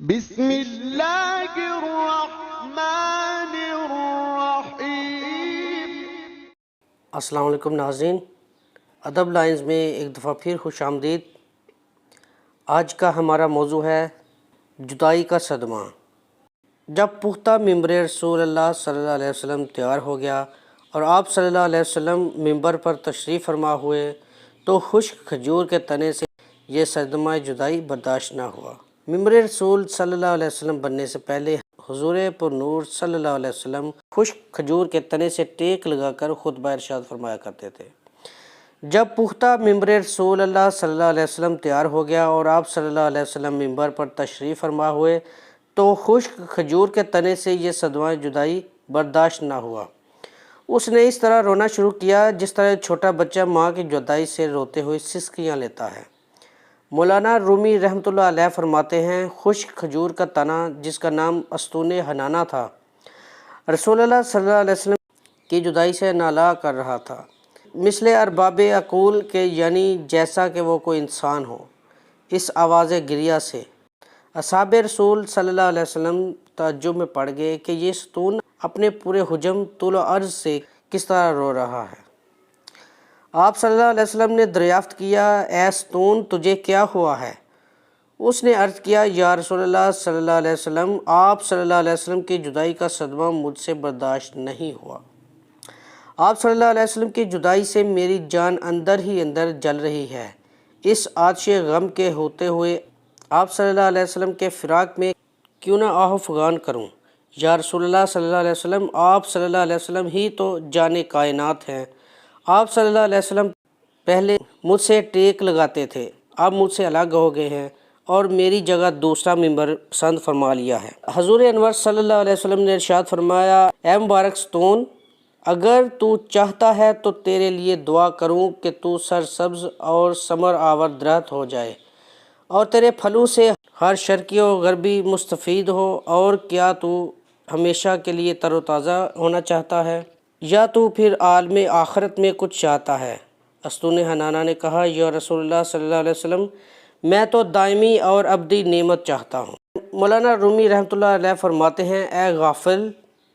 بسم اللہ الرحمن الرحیم۔ السلام علیکم ناظرین، ادب لائنز میں ایک دفعہ پھر خوش آمدید۔ آج کا ہمارا موضوع ہے جدائی کا صدمہ۔ جب پختہ ممبر رسول اللہ صلی اللہ علیہ وسلم تیار ہو گیا اور آپ صلی اللہ علیہ وسلم ممبر پر تشریف فرما ہوئے تو خشک کھجور کے تنے سے یہ صدمہ جدائی برداشت نہ ہوا۔ ممبر رسول صلی اللہ علیہ وسلم بننے سے پہلے حضور پر نور صلی اللہ علیہ وسلم خشک کھجور کے تنے سے ٹیک لگا کر خطبہ ارشاد فرمایا کرتے تھے۔ جب پختہ ممبر رسول اللہ صلی اللہ علیہ وسلم تیار ہو گیا اور آپ صلی اللہ علیہ وسلم ممبر پر تشریف فرما ہوئے تو خشک کھجور کے تنے سے یہ صدمہ جدائی برداشت نہ ہوا۔ اس نے اس طرح رونا شروع کیا جس طرح چھوٹا بچہ ماں کی جدائی سے روتے ہوئے سسکیاں لیتا ہے۔ مولانا رومی رحمۃ اللہ علیہ فرماتے ہیں، خشک کھجور کا تنا جس کا نام استون حنانہ تھا، رسول اللہ صلی اللہ علیہ وسلم کی جدائی سے نالا کر رہا تھا، مثل ارباب عقول کے، یعنی جیسا کہ وہ کوئی انسان ہو۔ اس آواز گریہ سے اصحاب رسول صلی اللہ علیہ وسلم تعجب میں پڑ گئے کہ یہ ستون اپنے پورے حجم طول و عرض سے کس طرح رو رہا ہے۔ آپ صلی اللہ علیہ وسلم نے دریافت کیا، اے ستون تجھے کیا ہوا ہے؟ اس نے عرض کیا، یا رسول اللہ صلی اللہ علیہ وسلم، آپ صلی اللہ علیہ وسلم کی جدائی کا صدمہ مجھ سے برداشت نہیں ہوا۔ آپ صلی اللہ علیہ وسلم کی جدائی سے میری جان اندر ہی اندر جل رہی ہے۔ اس آتش غم کے ہوتے ہوئے آپ صلی اللہ علیہ وسلم کے فراق میں کیوں نہ آہ فغان کروں۔ یا رسول اللہ صلی اللہ علیہ وسلم، آپ صلی اللہ علیہ وسلم ہی تو جان کائنات ہیں۔ آپ صلی اللہ علیہ وسلم پہلے مجھ سے ٹیک لگاتے تھے، اب مجھ سے الگ ہو گئے ہیں اور میری جگہ دوسرا ممبر پسند فرما لیا ہے۔ حضور انور صلی اللہ علیہ وسلم نے ارشاد فرمایا، اے مبارک ستون، اگر تو چاہتا ہے تو تیرے لیے دعا کروں کہ تو سرسبز اور ثمر آور درخت ہو جائے اور تیرے پھلوں سے ہر شرقی و غربی مستفید ہو، اور کیا تو ہمیشہ کے لیے تر و تازہ ہونا چاہتا ہے یا تو پھر عالم آخرت میں کچھ چاہتا ہے؟ استون حنانہ نے کہا، یا رسول اللہ صلی اللہ علیہ وسلم، میں تو دائمی اور ابدی نعمت چاہتا ہوں۔ مولانا رومی رحمۃ اللہ علیہ فرماتے ہیں، اے غافل،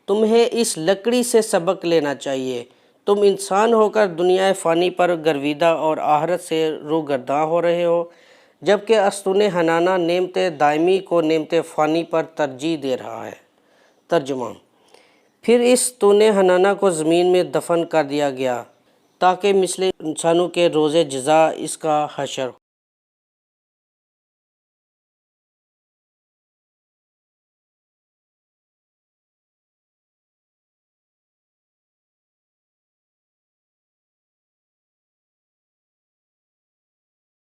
تمہیں اس لکڑی سے سبق لینا چاہیے۔ تم انسان ہو کر دنیا فانی پر گرویدہ اور آخرت سے روگرداں ہو رہے ہو، جبکہ استون حنانہ نعمت دائمی کو نعمت فانی پر ترجیح دے رہا ہے۔ ترجمہ: پھر اس ستون حنانہ کو زمین میں دفن کر دیا گیا تاکہ مثل انسانوں کے روز جزا اس کا حشر ہو۔